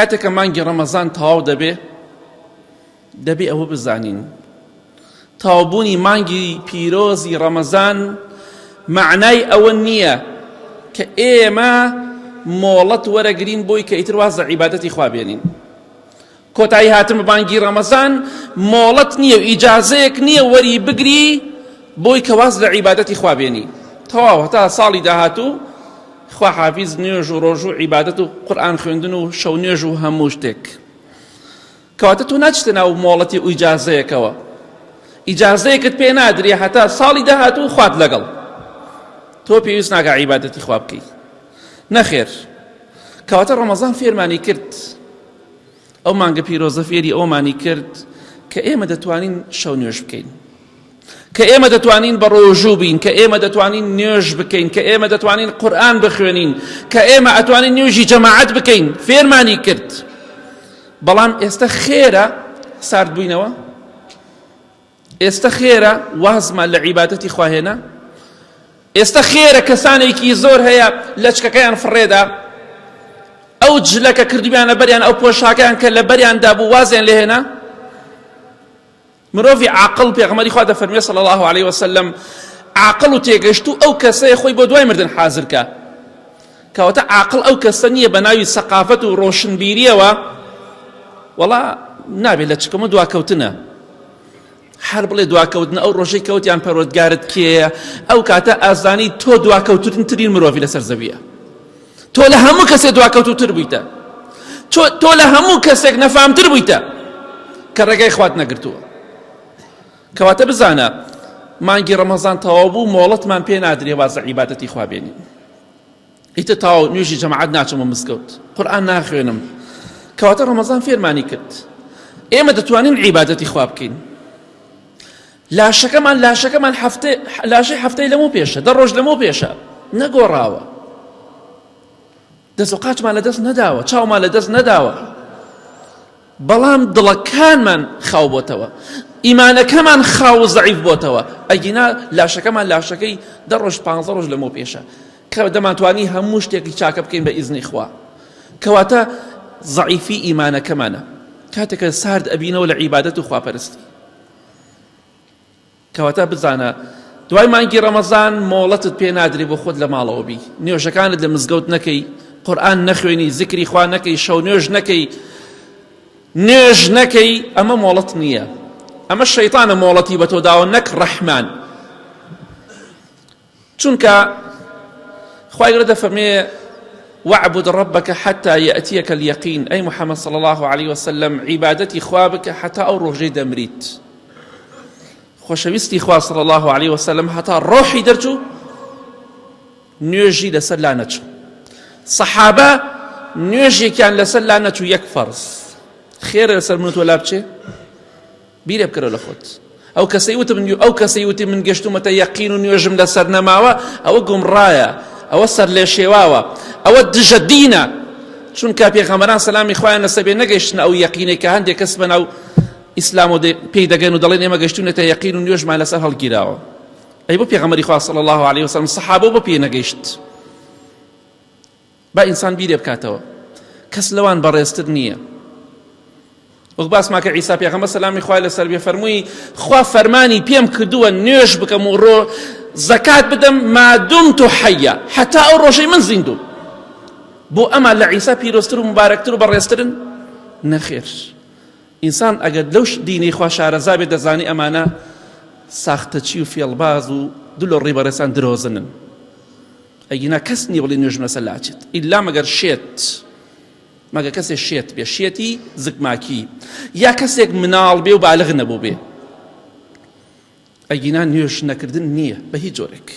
کاتێک کە مانگی ڕەمەزان تەواو دەبێ ئەوە بزانین تەواوبوونی مانگی پیرۆزی ڕەمەزان معنای ئەوە نییە کە ئێمە مۆڵەت وەرەگرین بۆی کە ئیتر وازە عیبادەتی خوا بێنین. کۆتایی هاتن بە مانگی ڕەمەزان مۆڵەت نییە و ئیجازەیەک نییە وەری بگری بۆی کە واز لە عیبادەتی خوا بێنی. تەواو هەتا ساڵی داهاتوو خوا حافیز نوێژ و ڕۆژ و عیبادەت و قورئان خوێندن و شەو نوێژ و هەموو شتێک. کەواتە تۆ ناچتە ناو مۆڵەتی و ئیجازەیەکەوە، ئیجازەیەکت پێ نادرێ هەتا ساڵی داهاتوو خوات لەگەڵ تۆ پێویست ناکە عیبادەتی خوا بکەی. نەخێر. کەواتە ڕەمەزان فێرمانی کرد، ئەو مانگە پیرۆزە فێری ئەومانی کرد کە ئێمە دەتوانین شەو نوێژ بکەین، کە ئێمە دەتوانین بە ڕۆژوو بین، کە ئێمە دەتوانین نوێژ بکەین، کە ئێمە دەتوانین قورئان بخوێنین، کە ئێمە ئەتوانین نوێژی جەماعەت بکەین. فێرمانی کرد. بەڵام ئێستا خێرە سارد بووینەوە، ئێستا خێرە وازمان لە عیبادەتی خوا هێنا، ئێستا خێرە کەسانێکی زۆر هەیە لەچکەکەیان فڕێدا ئەو جلەکە کردویانە بەریان ئەو پۆشاکەیان کە لە بەریاندا بوو وازیان لێهێنا. مرۆڤی عاقڵ پێغەمبەری خوا دەفەرمێ صلی الله علیه وسلم عاقڵ و تێگەشتوو ئەو کەسەیە خۆی بۆ دوای مردن حازر کە. کەواتە عاقڵ ئەو کەسە نییە بە ناوی سەقافەت و ڕۆشنبیریەوە وەڵا نابێت لە چکەمە دواکەوتنە هەر بڵێ دواکەوتنە ئەو ڕۆژەی کەوتیان پەروەردگارت کێیە ئەو کاتە ئازانی تۆ دواکەوتترین مرۆڤی لەسەر زەویە. تۆ لە هەموو کەسێک دواکەوتوتر بوویتە، تۆ لە هەموو کەسێک نەفامتر بوویتە کە ڕێگای خوات نەگرتووە. کەواتە بزانە مانگی ڕەمەزان تەواو بوو مۆڵەتمان پێ نادرێ وازە عیبادەتی خوا بێنین. ئیتر تاو نوێژی جەماعەت ناچمە مزگەوت، قورئان ناخوێنم. کەواتە ڕەمەزان فێرمانی کرد ئێمە دەتوانین عیبادەتی خوا بکەین. لاشەکەمان لاشەی هەفتەی لەمەوە پێشە، دە ڕۆژ لەمەوە پێشە، نەگۆڕاوە. دەست و قاچمان لەدەست نەداوە، چاومان لەدەست نەداوە، بەڵام دڵەکانمان خاو بۆتەوە، ئیمانەکەمان خاو و زەعیف بۆتەوە. ئەگینا لاشەکەمان لاشەکەی دە ڕۆژ 15 ڕۆژ لەمەوە پێشە کە دەمانتوانی هەموو شتێکی چاکە بکەین بە ئیزنی خوا. کەواتە زەعیفی ئیمانەکەمانە کاتێکە سارد ئەبینەوە لە عیبادەت و خواپەرستی. کەواتە بزانە دوای مانگی ڕەمەزان مۆڵەتت پێ نادرێ بۆ خۆت لە ماڵەوە بی، نوێژەکانت لە مزگەوت نەکەی، قورئان نەخوێنی، زیکری خوا نەکەی، شەو نوێژ نەکەی، نوێژ نەکەی. ئەمە مۆڵەت نییە، ئەمە شەیطانە مۆڵەتی بە تۆ داوە نەک ڕەحمان. چونکە خوای گەورە دەفەرمێ واعبد ربك حتى يأتيك اليقين. أي محمد صلى الله عليه وسلم عبادتي خوابك حتى أو روحي دمريت. خوشويستي خوا صلى الله عليه وسلم حتى روحي درجو نيجي لسلانتشو. صحابة نيجي كان لسلانتشو يكفرس خير لسلمنت ولا بشي بيري بكرة لخوت أو كسيوت من قشتو متى يقين نيجم لسرنا معوا أو قم رايا أو سر لشواوا أو دجدينا شون كابي غمران سلامي خوان نسبي نجشنا أو يقيني كهندي كسبنا أو إسلام ودي بيدقين ودلين إما قشتون يقين ونيجمع لسر هالقراءة. أي بو بيغمري خواه صلى الله عليه وسلم الصحابة بو بي نجشت با إنسان بيدي بكاتوا كسلوان بريستر نية. وقباس ماك عيسى بيغمر سلامي خواه لسر بيفرموي خواه فرماني بيم كدوا نيج بكمورو زكاة بدم ما دمت حيا حتى أو شيء من زندو بو أما لعيسى بيروستر مباركتر وبريسترن نخير. إنسان أجد لوش ديني خوا شارزابي دزاني أمانة ساختشيو في البازو دلو الريبا رسان دروزنن أجينا كسني ولي نجم سلاجت إلا مگر شيت مگر كسي شيت بي شيتي زك ماكي يا كسيك منال بي وبالغ نبو بي أجينا نيوش نكردن نية بهي جورك